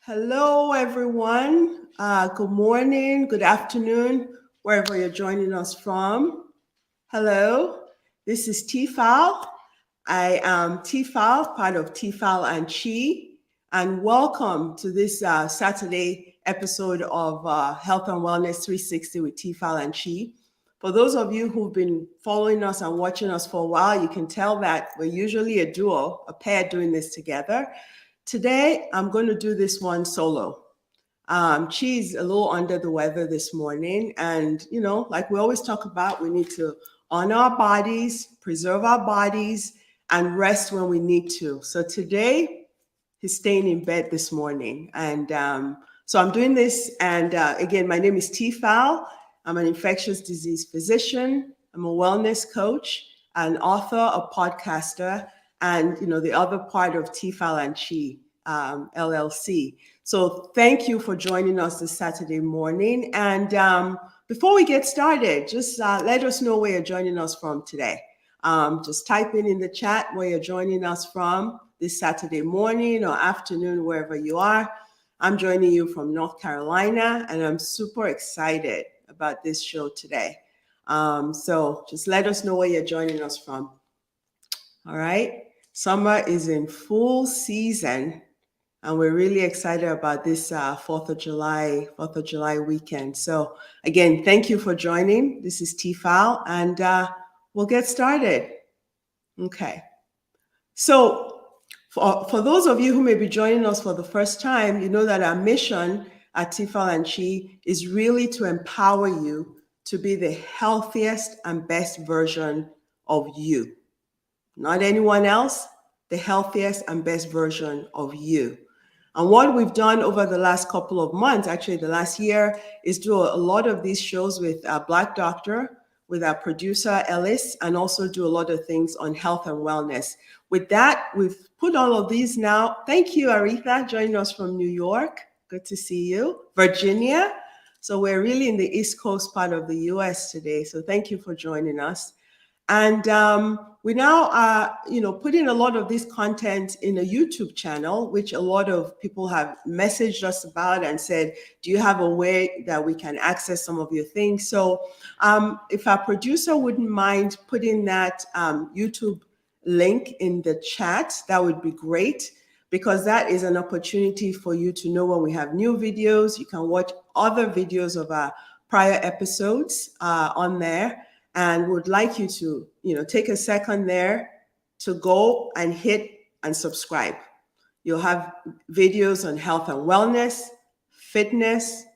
Hello, everyone. Good morning, good afternoon, wherever you're joining us from. Hello, this is TFal. I am TFal, part of TFal and Chi, and welcome to this Saturday episode of Health and Wellness 360 with TFal and Chi. For those of you who've been following us and watching us for a while, you can tell that we're usually a duo, a pair doing this together. Today, I'm going to do this one solo. She's a little under the weather this morning. And, like we always talk about, we need to honor our bodies, preserve our bodies, and rest when we need to. So today, he's staying in bed this morning. And so I'm doing this. And again, my name is TFal. I'm an infectious disease physician. I'm a wellness coach, an author, a podcaster, and the other part of TFal and Chi LLC. So thank you for joining us this Saturday morning. And before we get started, just let us know where you're joining us from today. Just type in the chat where you're joining us from this Saturday morning or afternoon, wherever you are. I'm joining you from North Carolina, and I'm super excited about this show today. So just let us know where you're joining us from. All right. Summer is in full season, and we're really excited about this 4th of July weekend. So again, thank you for joining. This is TFal, and we'll get started. Okay. So for those of you who may be joining us for the first time, you know that our mission at TFal and Chi is really to empower you to be the healthiest and best version of you. Not anyone else, the healthiest and best version of you. And what we've done over the last couple of months, actually the last year, is do a lot of these shows with a Black doctor, with our producer Ellis, and also do a lot of things on health and wellness. With that, we've put all of these now. Thank you, Aretha, joining us from New York. Good to see you. Virginia. So we're really in the East Coast part of the US today. So thank you for joining us. And we now are, putting a lot of this content in a YouTube channel, which a lot of people have messaged us about and said, do you have a way that we can access some of your things? So if our producer wouldn't mind putting that YouTube link in the chat, that would be great, because that is an opportunity for you to know when we have new videos. You can watch other videos of our prior episodes on there. And would like you to, take a second there to go and hit and subscribe. You'll have videos on health and wellness, fitness,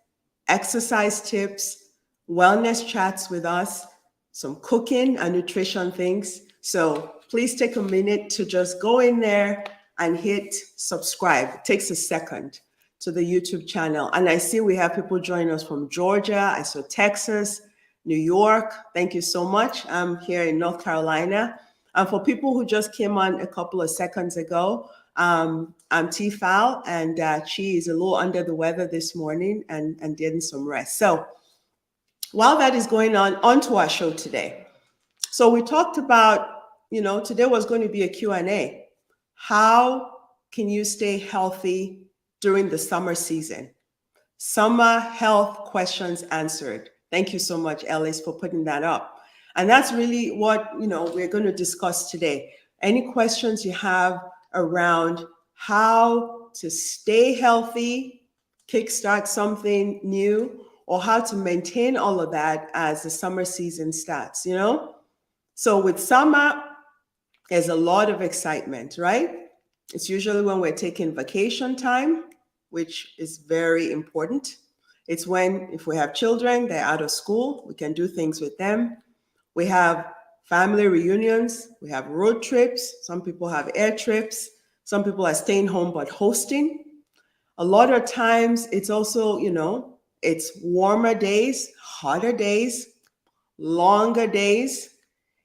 exercise tips, wellness chats with us, some cooking and nutrition things. So please take a minute to just go in there and hit subscribe. It takes a second to the YouTube channel. And I see we have people joining us from Georgia. I saw Texas, New York. Thank you so much. I'm here in North Carolina. And for people who just came on a couple of seconds ago, I'm TFal, and she is a little under the weather this morning and getting some rest. So while that is going on to our show today. So we talked about, today was going to be a Q&A. How can you stay healthy during the summer season? Summer health questions answered. Thank you so much, Ellis, for putting that up. And that's really what, we're going to discuss today. Any questions you have around how to stay healthy, kickstart something new, or how to maintain all of that as the summer season starts, So with summer, there's a lot of excitement, right? It's usually when we're taking vacation time, which is very important. It's when, if we have children, they're out of school, we can do things with them. We have family reunions, we have road trips, some people have air trips, some people are staying home but hosting. A lot of times it's also, it's warmer days, hotter days, longer days.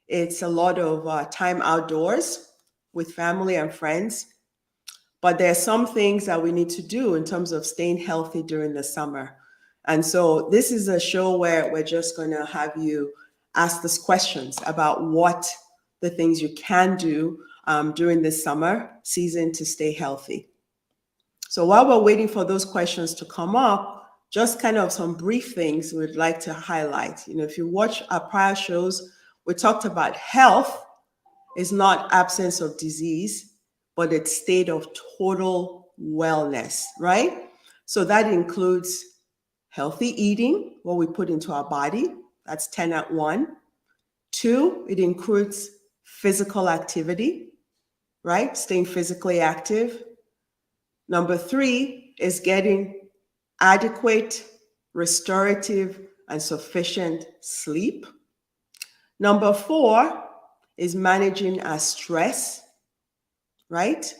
It's a lot of time outdoors with family and friends. But there are some things that we need to do in terms of staying healthy during the summer. And so this is a show where we're just going to have you ask us questions about what the things you can do during the summer season to stay healthy. So while we're waiting for those questions to come up, just kind of some brief things we'd like to highlight. If you watch our prior shows, we talked about health is not absence of disease, but it's state of total wellness, right? So that includes healthy eating, what we put into our body. That's 10 at 1. 2, it includes physical activity, right? Staying physically active. Number 3 is getting adequate, restorative, and sufficient sleep. Number 4 is managing our stress, right?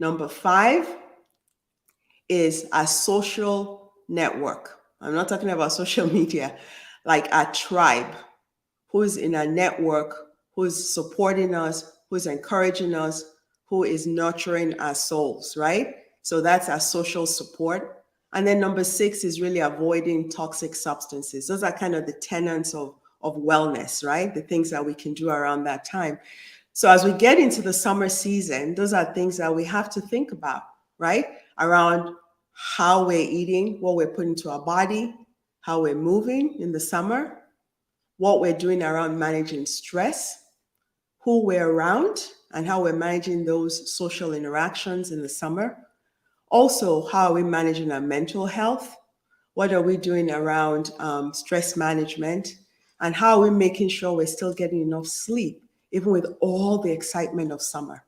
Number 5 is our social network. I'm not talking about social media, like our tribe, who's in our network, who's supporting us, who's encouraging us, who is nurturing our souls, right? So that's our social support. And then number 6 is really avoiding toxic substances. Those are kind of the tenets of wellness, right? The things that we can do around that time. So as we get into the summer season, those are things that we have to think about, right? Around how we're eating, what we're putting into our body, how we're moving in the summer, what we're doing around managing stress, who we're around, and how we're managing those social interactions in the summer. Also, how are we managing our mental health? What are we doing around stress management? And how are we making sure we're still getting enough sleep, even with all the excitement of summer?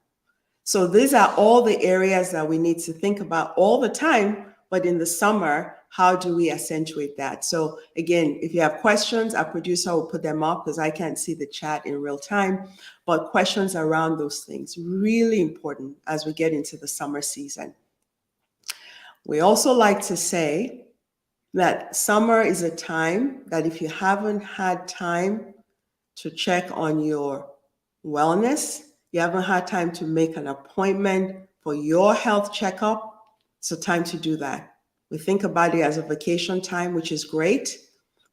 So these are all the areas that we need to think about all the time, but in the summer, how do we accentuate that? So again, if you have questions, our producer will put them up because I can't see the chat in real time, but questions around those things, really important as we get into the summer season. We also like to say that summer is a time that if you haven't had time to check on your wellness, you haven't had time to make an appointment for your health checkup, it's a time to do that. We think about it as a vacation time, which is great,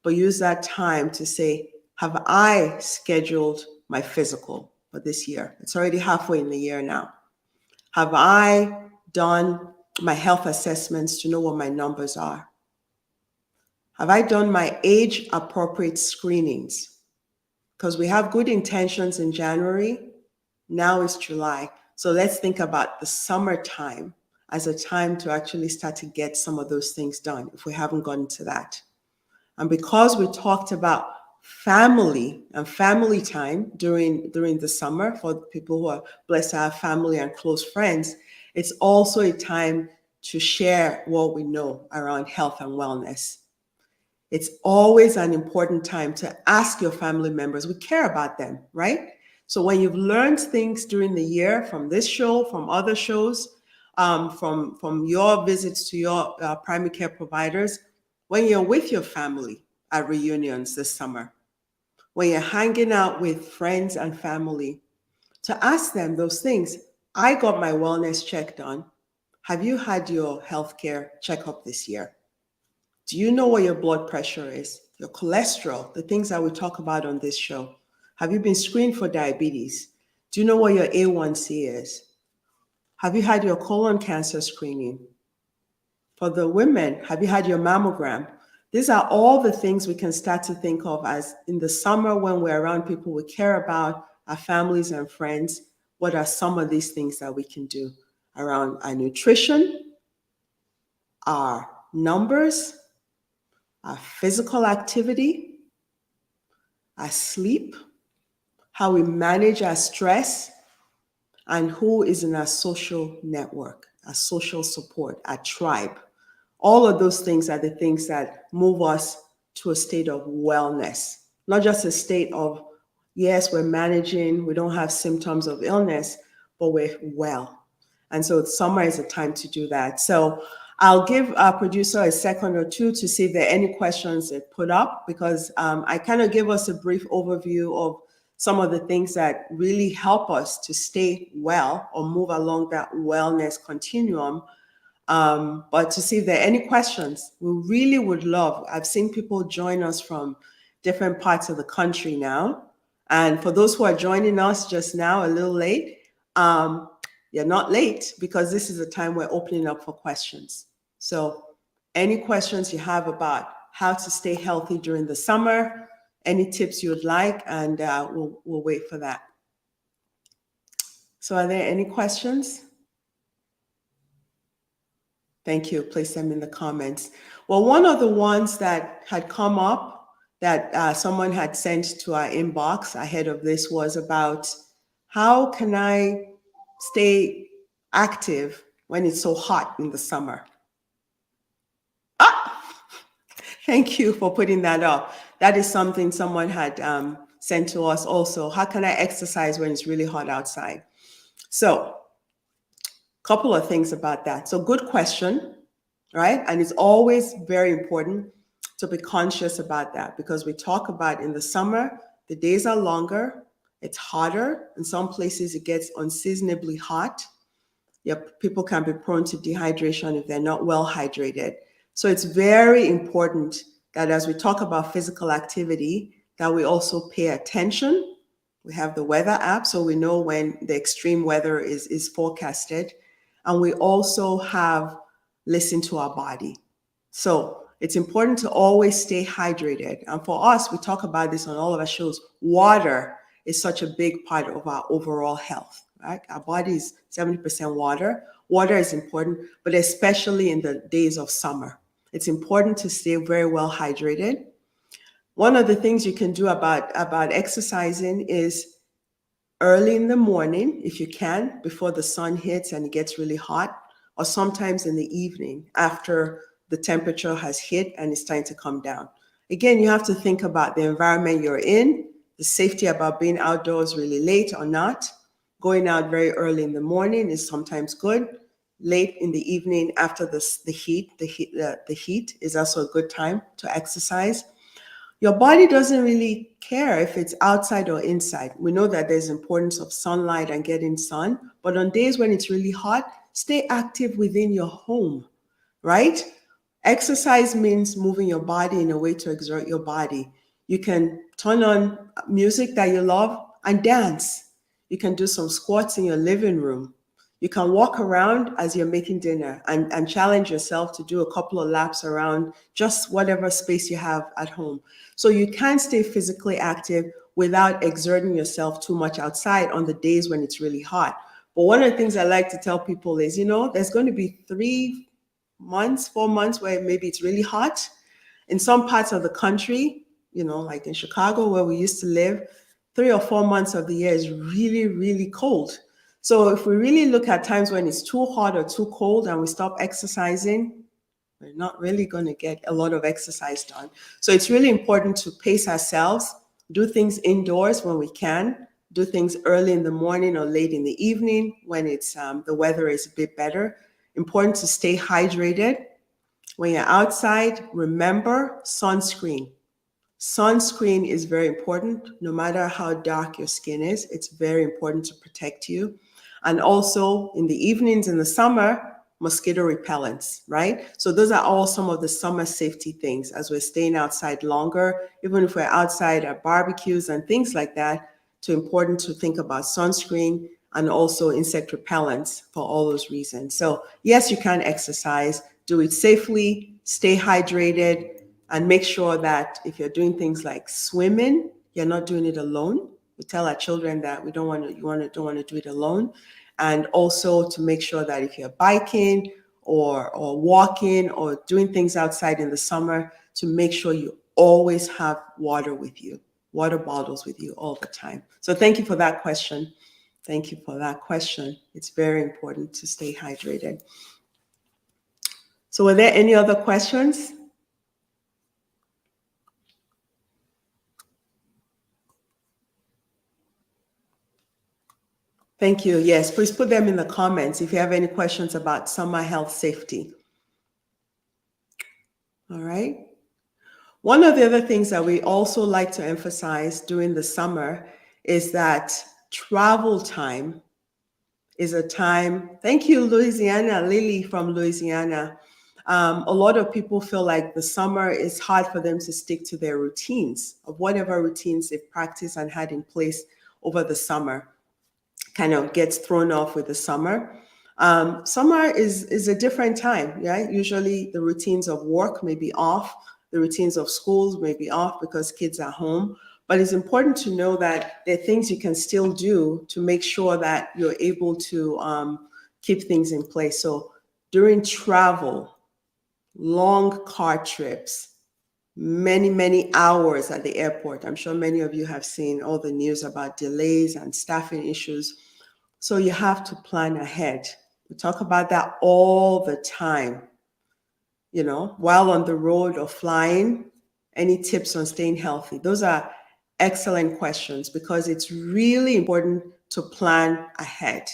but use that time to say, have I scheduled my physical for this year? It's already halfway in the year now. Have I done my health assessments to know what my numbers are? Have I done my age-appropriate screenings? Because we have good intentions in January, now it's July. So let's think about the summertime as a time to actually start to get some of those things done if we haven't gotten to that. And because we talked about family and family time during the summer for people who are blessed to have family and close friends, it's also a time to share what we know around health and wellness. It's always an important time to ask your family members. We care about them, right? So when you've learned things during the year from this show, from other shows, from your visits to your primary care providers, when you're with your family at reunions this summer, when you're hanging out with friends and family, to ask them those things. I got my wellness check done. Have you had your healthcare checkup this year? Do you know what your blood pressure is? Your cholesterol, the things that we talk about on this show. Have you been screened for diabetes? Do you know what your A1C is? Have you had your colon cancer screening? For the women, have you had your mammogram? These are all the things we can start to think of as in the summer when we're around people we care about, our families and friends. What are some of these things that we can do around our nutrition, our numbers, our physical activity, our sleep, how we manage our stress, and who is in our social network, our social support, our tribe. All of those things are the things that move us to a state of wellness, not just a state of, yes, we're managing, we don't have symptoms of illness, but we're well. And so summer is a time to do that. So I'll give our producer a second or two to see if there are any questions that put up, because I kind of give us a brief overview of some of the things that really help us to stay well or move along that wellness continuum. But to see if there are any questions, we really would love. I've seen people join us from different parts of the country now. And for those who are joining us just now, a little late, You're not late because this is the time we're opening up for questions. So any questions you have about how to stay healthy during the summer, any tips you would like, and we'll wait for that. So are there any questions? Thank you. Place them in the comments. Well, one of the ones that had come up that someone had sent to our inbox ahead of this was about how can I stay active when it's so hot in the summer? Thank you for putting that up. That is something someone had sent to us also. How can I exercise when it's really hot outside? So, couple of things about that. So, good question, right? And it's always very important to be conscious about that because we talk about in the summer, the days are longer, it's hotter. In some places, it gets unseasonably hot. Yeah, people can be prone to dehydration if they're not well hydrated. So it's very important that as we talk about physical activity, that we also pay attention. We have the weather app, so we know when the extreme weather is forecasted. And we also have listened to our body. So it's important to always stay hydrated. And for us, we talk about this on all of our shows. Water is such a big part of our overall health, right? Our body is 70% water. Water is important, but especially in the days of summer. It's important to stay very well hydrated. One of the things you can do about exercising is early in the morning, if you can, before the sun hits and it gets really hot, or sometimes in the evening after the temperature has hit and it's time to come down. Again, you have to think about the environment you're in, the safety about being outdoors really late or not. Going out very early in the morning is sometimes good. Late in the evening after the heat is also a good time to exercise. Your body doesn't really care if it's outside or inside. We know that there's importance of sunlight and getting sun, but on days when it's really hot, stay active within your home, right? Exercise means moving your body in a way to exert your body. You can turn on music that you love and dance. You can do some squats in your living room. You can walk around as you're making dinner and challenge yourself to do a couple of laps around just whatever space you have at home. So you can stay physically active without exerting yourself too much outside on the days when it's really hot. But one of the things I like to tell people is, there's going to be 3 months, 4 months where maybe it's really hot. In some parts of the country, like in Chicago where we used to live, 3 or 4 months of the year is really, really cold. So if we really look at times when it's too hot or too cold and we stop exercising, we're not really going to get a lot of exercise done. So it's really important to pace ourselves, do things indoors when we can, do things early in the morning or late in the evening when it's the weather is a bit better. Important to stay hydrated. When you're outside, remember sunscreen. Sunscreen is very important. No matter how dark your skin is, it's very important to protect you. And also in the evenings in the summer, mosquito repellents, right? So those are all some of the summer safety things as we're staying outside longer, even if we're outside at barbecues and things like that. It's important to think about sunscreen and also insect repellents for all those reasons. So yes, you can exercise, do it safely, stay hydrated, and make sure that if you're doing things like swimming, you're not doing it alone. We tell our children that we don't want to do it alone. And also to make sure that if you're biking or walking or doing things outside in the summer, to make sure you always have water with you, water bottles with you all the time. So thank you for that question. Thank you for that question. It's very important to stay hydrated. So were there any other questions? Thank you. Yes, please put them in the comments if you have any questions about summer health safety. All right. One of the other things that we also like to emphasize during the summer is that travel time is a time. Thank you, Louisiana, Lily from Louisiana. A lot of people feel like the summer is hard for them to stick to their routines of whatever routines they've practiced and had in place over the summer. kind of gets thrown off with the summer. Summer is a different time, yeah. Usually the routines of work may be off, the routines of schools may be off because kids are home. But it's important to know that there are things you can still do to make sure that you're able to keep things in place. So during travel, long car trips, many hours at the airport. I'm sure many of you have seen all the news about delays and staffing issues. So you have to plan ahead. We talk about that all the time. While on the road or flying, any tips on staying healthy? Those are excellent questions because it's really important to plan ahead.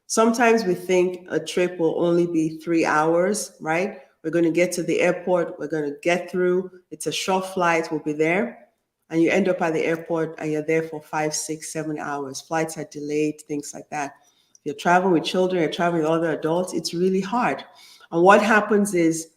Sometimes we think a trip will only be 3 hours, right? We're going to get to the airport, we're going to get through, it's a short flight, we'll be there. And you end up at the airport and you're there for 5, 6, 7 hours. Flights are delayed, things like that. If you're traveling with children, you're traveling with other adults, it's really hard. And what happens is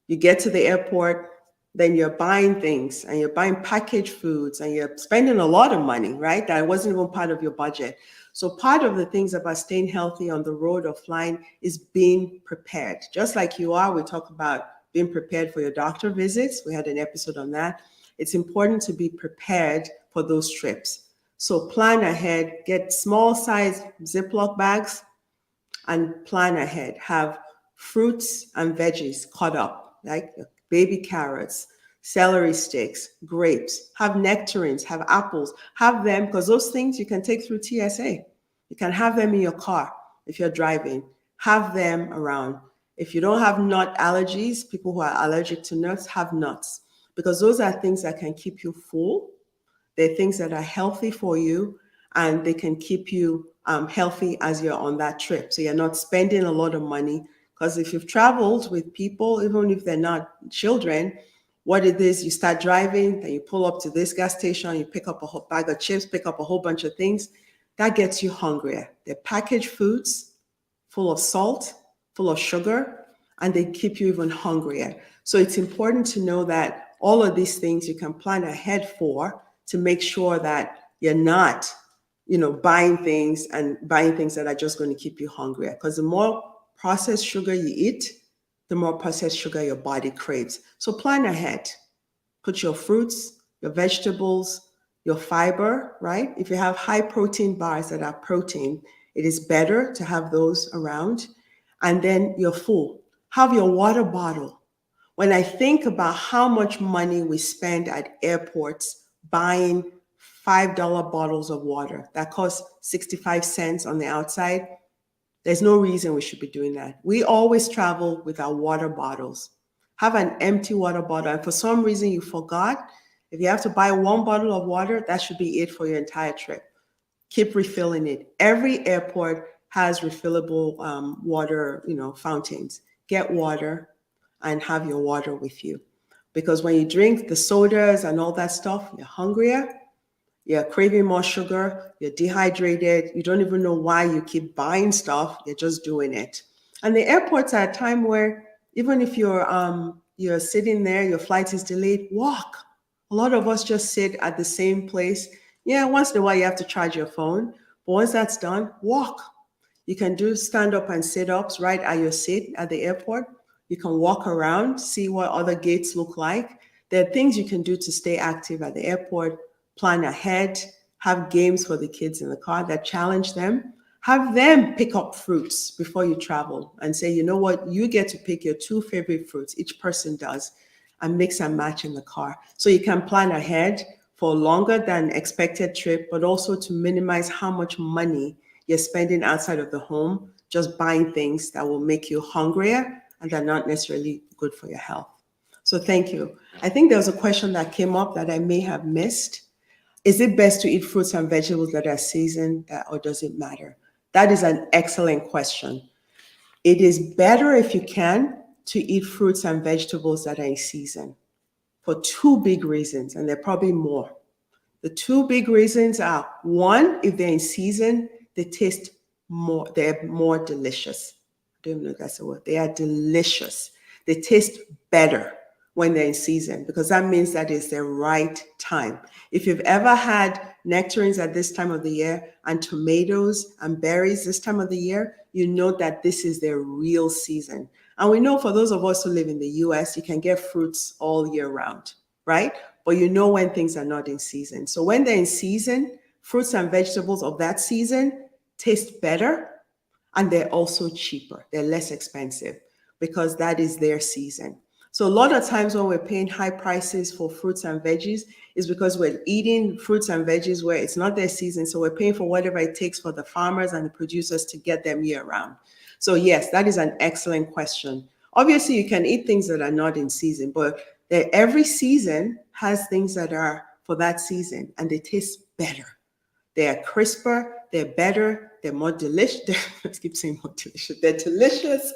you get to the airport, then you're buying things and you're buying packaged foods and you're spending a lot of money, right? That wasn't even part of your budget. So part of the things about staying healthy on the road or flying is being prepared. Just like you are, we talk about being prepared for your doctor visits. We had an episode on that. It's important to be prepared for those trips. So plan ahead, get small size Ziploc bags and plan ahead. Have fruits and veggies cut up, like baby carrots, celery sticks, grapes, have nectarines, have apples, have them, because those things you can take through TSA. You can have them in your car if you're driving, have them around. If you don't have nut allergies, people who are allergic to nuts, have nuts, because those are things that can keep you full. They're things that are healthy for you and they can keep you healthy as you're on that trip. So you're not spending a lot of money, because if you've traveled with people, even if they're not children, what it is, you start driving, then you pull up to this gas station, you pick up a whole bag of chips, pick up a whole bunch of things. That gets you hungrier. They're packaged foods full of salt, full of sugar, and they keep you even hungrier. So it's important to know that all of these things you can plan ahead for to make sure that you're not, buying things that are just going to keep you hungrier. Because the more processed sugar you eat, the more processed sugar your body craves. So plan ahead. Put your fruits, your vegetables, your fiber, right? If you have high protein bars that are protein, it is better to have those around. And then you're full. Have your water bottle. When I think about how much money we spend at airports buying $5 bottles of water that cost 65 cents on the outside, there's no reason we should be doing that. We always travel with our water bottles. Have an empty water bottle. And for some reason you forgot, if you have to buy one bottle of water, that should be it for your entire trip. Keep refilling it. Every airport has refillable water, fountains. Get water and have your water with you. Because when you drink the sodas and all that stuff, you're hungrier, you're craving more sugar, you're dehydrated, you don't even know why you keep buying stuff, you're just doing it. And the airports are a time where even if you're sitting there, your flight is delayed, walk. A lot of us just sit at the same place. Yeah, once in a while you have to charge your phone, but once that's done, walk. You can do stand up and sit-ups right at your seat at the airport. You can walk around, see what other gates look like. There are things you can do to stay active at the airport. Plan ahead, have games for the kids in the car that challenge them. Have them pick up fruits before you travel and say, you know what, you get to pick your 2 favorite fruits, each person does, and mix and match in the car. So you can plan ahead for a longer than expected trip, but also to minimize how much money you're spending outside of the home, just buying things that will make you hungrier and they're not necessarily good for your health. So thank you. I think there was a question that came up that I may have missed. Is it best to eat fruits and vegetables that are seasoned, or does it matter? That is an excellent question. It is better if you can to eat fruits and vegetables that are in season for 2 big reasons, and there are probably more. The 2 big reasons are, one, if they're in season, they taste more, they're more delicious. I don't even know if that's a word. They are delicious. They taste better when they're in season, because that means that it's the right time. If you've ever had nectarines at this time of the year, and tomatoes and berries this time of the year, you know that this is their real season. And we know for those of us who live in the US, you can get fruits all year round, right? But you know when things are not in season. So when they're in season, fruits and vegetables of that season taste better, and they're also cheaper. They're less expensive because that is their season. So a lot of times when we're paying high prices for fruits and veggies is because we're eating fruits and veggies where it's not their season. So we're paying for whatever it takes for the farmers and the producers to get them year round. So yes, that is an excellent question. Obviously, you can eat things that are not in season, but every season has things that are for that season and they taste better. They are crisper, they're better, they're more delicious. I keep saying more delicious. They're delicious,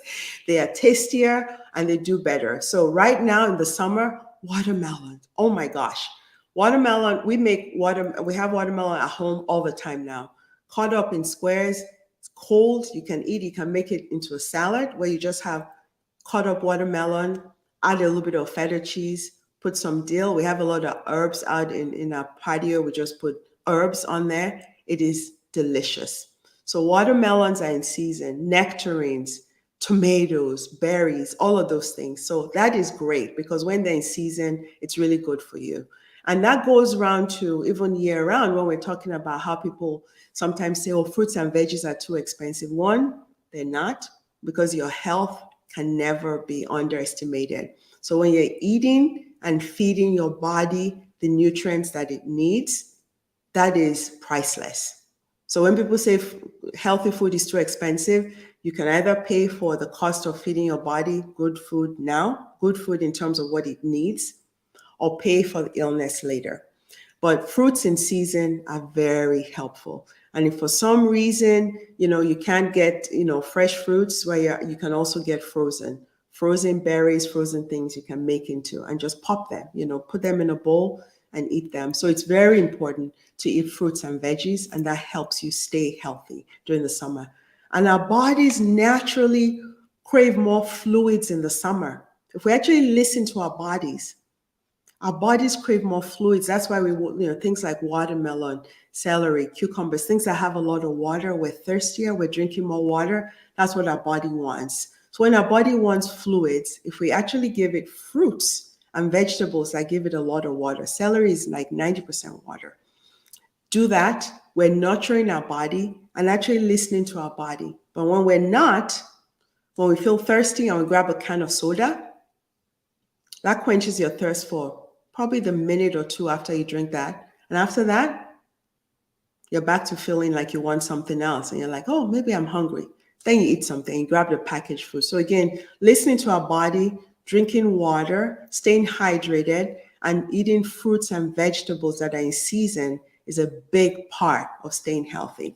they are tastier, and they do better. So right now in the summer, watermelon. Oh my gosh. Watermelon, we have watermelon at home all the time now. Cut up in squares, it's cold, you can eat, you can make it into a salad where you just have cut up watermelon, add a little bit of feta cheese, put some dill. We have a lot of herbs out in our patio. We just put herbs on there. It is delicious. So watermelons are in season, nectarines, tomatoes, berries, all of those things. So that is great because when they're in season, it's really good for you. And that goes around to even year round when we're talking about how people sometimes say, oh, fruits and veggies are too expensive. One, they're not, because your health can never be underestimated. So when you're eating and feeding your body the nutrients that it needs, that is priceless. So when people say healthy food is too expensive, you can either pay for the cost of feeding your body good food now, good food in terms of what it needs, or pay for the illness later. But fruits in season are very helpful. And if for some reason, you can't get, fresh fruits, where you can also get frozen berries, frozen things you can make into and just pop them, put them in a bowl and eat them. So it's very important to eat fruits and veggies, and that helps you stay healthy during the summer. And our bodies naturally crave more fluids in the summer. If we actually listen to our bodies crave more fluids. That's why things like watermelon, celery, cucumbers, things that have a lot of water, we're thirstier, we're drinking more water. That's what our body wants. So when our body wants fluids, if we actually give it fruits and vegetables that give it a lot of water, celery is like 90% water. Do that, we're nurturing our body and actually listening to our body. But when we're not, when we feel thirsty and we grab a can of soda, that quenches your thirst for probably the minute or two after you drink that. And after that, you're back to feeling like you want something else. And you're like, oh, maybe I'm hungry. Then you eat something, you grab the packaged food. So again, listening to our body, drinking water, staying hydrated, and eating fruits and vegetables that are in season is a big part of staying healthy.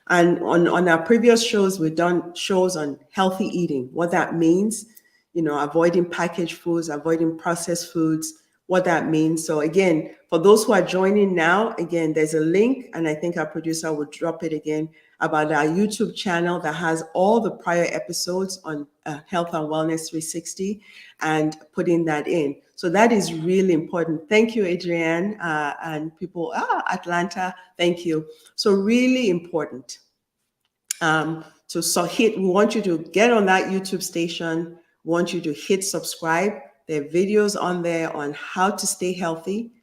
And on our previous shows, we've done shows on healthy eating, what that means, avoiding packaged foods, avoiding processed foods, what that means. So again, for those who are joining now, again, there's a link, and I think our producer will drop it again, about our YouTube channel that has all the prior episodes on Health and Wellness 360 and putting that in. So that is really important. Thank you, Adrienne, and people, Atlanta, thank you. So really important. We want you to get on that YouTube station, we want you to hit subscribe. There are videos on there on how to stay healthy,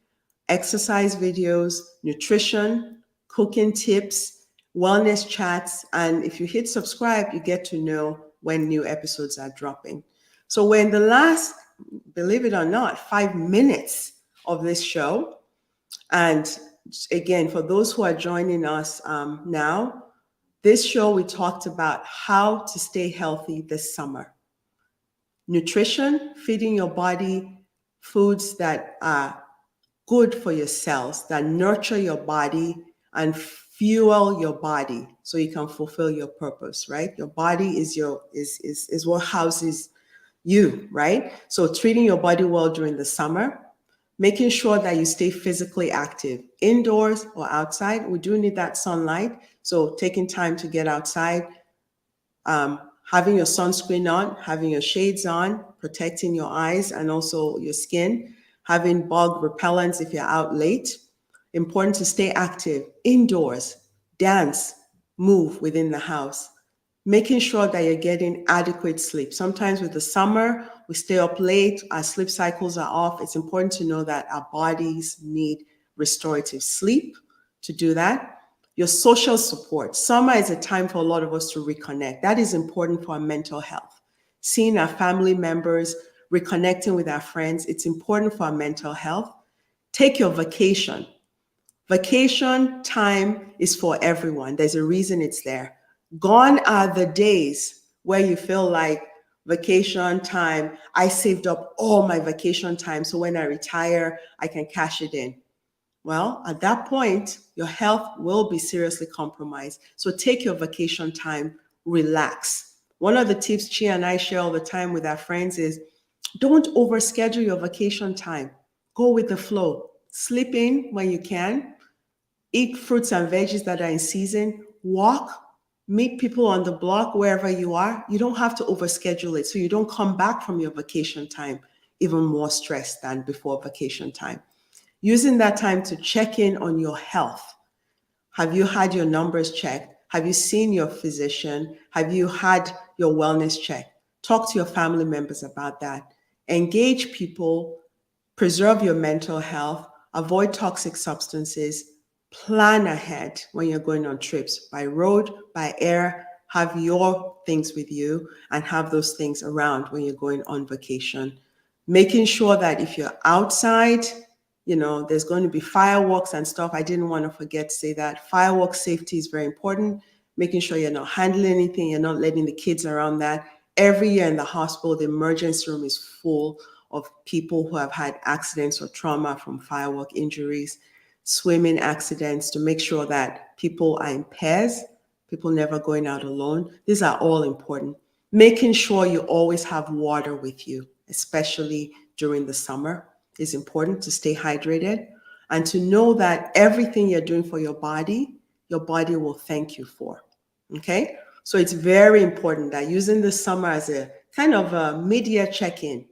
exercise videos, nutrition, cooking tips, wellness chats. And if you hit subscribe, you get to know when new episodes are dropping. So we're in the last, believe it or not, 5 minutes of this show. And again, for those who are joining us now, this show, we talked about how to stay healthy this summer. Nutrition, feeding your body foods that are good for your cells, that nurture your body and fuel your body so you can fulfill your purpose, right? Your body is what houses you, right? So treating your body well during the summer, making sure that you stay physically active indoors or outside. We do need that sunlight. So taking time to get outside, having your sunscreen on, having your shades on, protecting your eyes and also your skin, having bug repellents if you're out late, Important to stay active indoors, dance, move within the house, making sure that you're getting adequate sleep. Sometimes with the summer, we stay up late, our sleep cycles are off. It's important to know that our bodies need restorative sleep to do that. Your social support. Summer is a time for a lot of us to reconnect. That is important for our mental health. Seeing our family members, reconnecting with our friends, it's important for our mental health. Take your vacation. Vacation time is for everyone. There's a reason it's there. Gone are the days where you feel like vacation time, I saved up all my vacation time, so when I retire, I can cash it in. Well, at that point, your health will be seriously compromised. So take your vacation time, relax. One of the tips Chi and I share all the time with our friends is don't overschedule your vacation time. Go with the flow. Sleep in when you can. Eat fruits and veggies that are in season. Walk. Meet people on the block wherever you are. You don't have to overschedule it so you don't come back from your vacation time even more stressed than before vacation time. Using that time to check in on your health. Have you had your numbers checked? Have you seen your physician? Have you had your wellness check? Talk to your family members about that. Engage people, preserve your mental health, avoid toxic substances, plan ahead when you're going on trips by road, by air, have your things with you and have those things around when you're going on vacation. Making sure that if you're outside, there's going to be fireworks and stuff. I didn't want to forget to say that. Fireworks safety is very important. Making sure you're not handling anything, you're not letting the kids around that. Every year in the hospital, the emergency room is full of people who have had accidents or trauma from firework injuries, swimming accidents, to make sure that people are in pairs, people never going out alone. These are all important. Making sure you always have water with you, especially during the summer, is important to stay hydrated and to know that everything you're doing for your body will thank you for. Okay? So it's very important that using the summer as a kind of a mid-year check-in,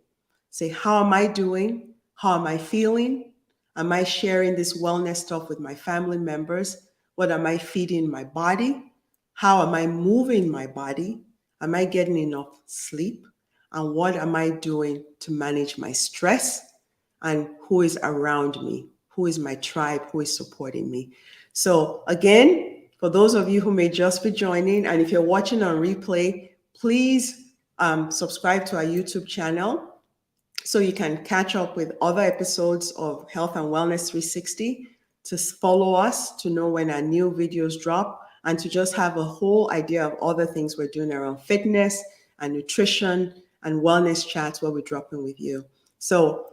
say, how am I doing? How am I feeling? Am I sharing this wellness stuff with my family members? What am I feeding my body? How am I moving my body? Am I getting enough sleep? And what am I doing to manage my stress? And who is around me? Who is my tribe? Who is supporting me? So again, for those of you who may just be joining, and if you're watching on replay, please subscribe to our YouTube channel so you can catch up with other episodes of Health and Wellness 360, to follow us, to know when our new videos drop, and to just have a whole idea of other things we're doing around fitness and nutrition and wellness chats where we're dropping with you. So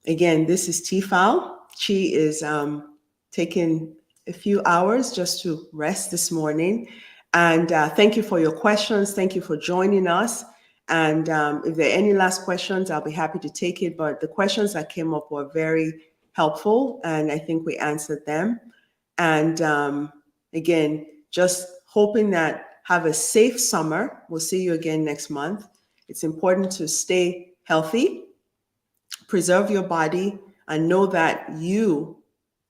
again, this is TFal. Chi is taking a few hours just to rest this morning. And thank you for your questions. Thank you for joining us. And if there are any last questions, I'll be happy to take it. But the questions that came up were very helpful, and I think we answered them. And again, just hoping that have a safe summer. We'll see you again next month. It's important to stay healthy, preserve your body, and know that you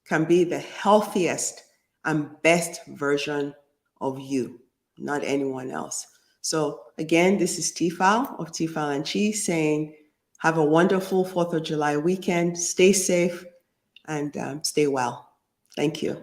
can be the healthiest and best version of you, not anyone else. So again, this is TFal of TFal and Chi saying, have a wonderful 4th of July weekend. Stay safe and stay well. Thank you.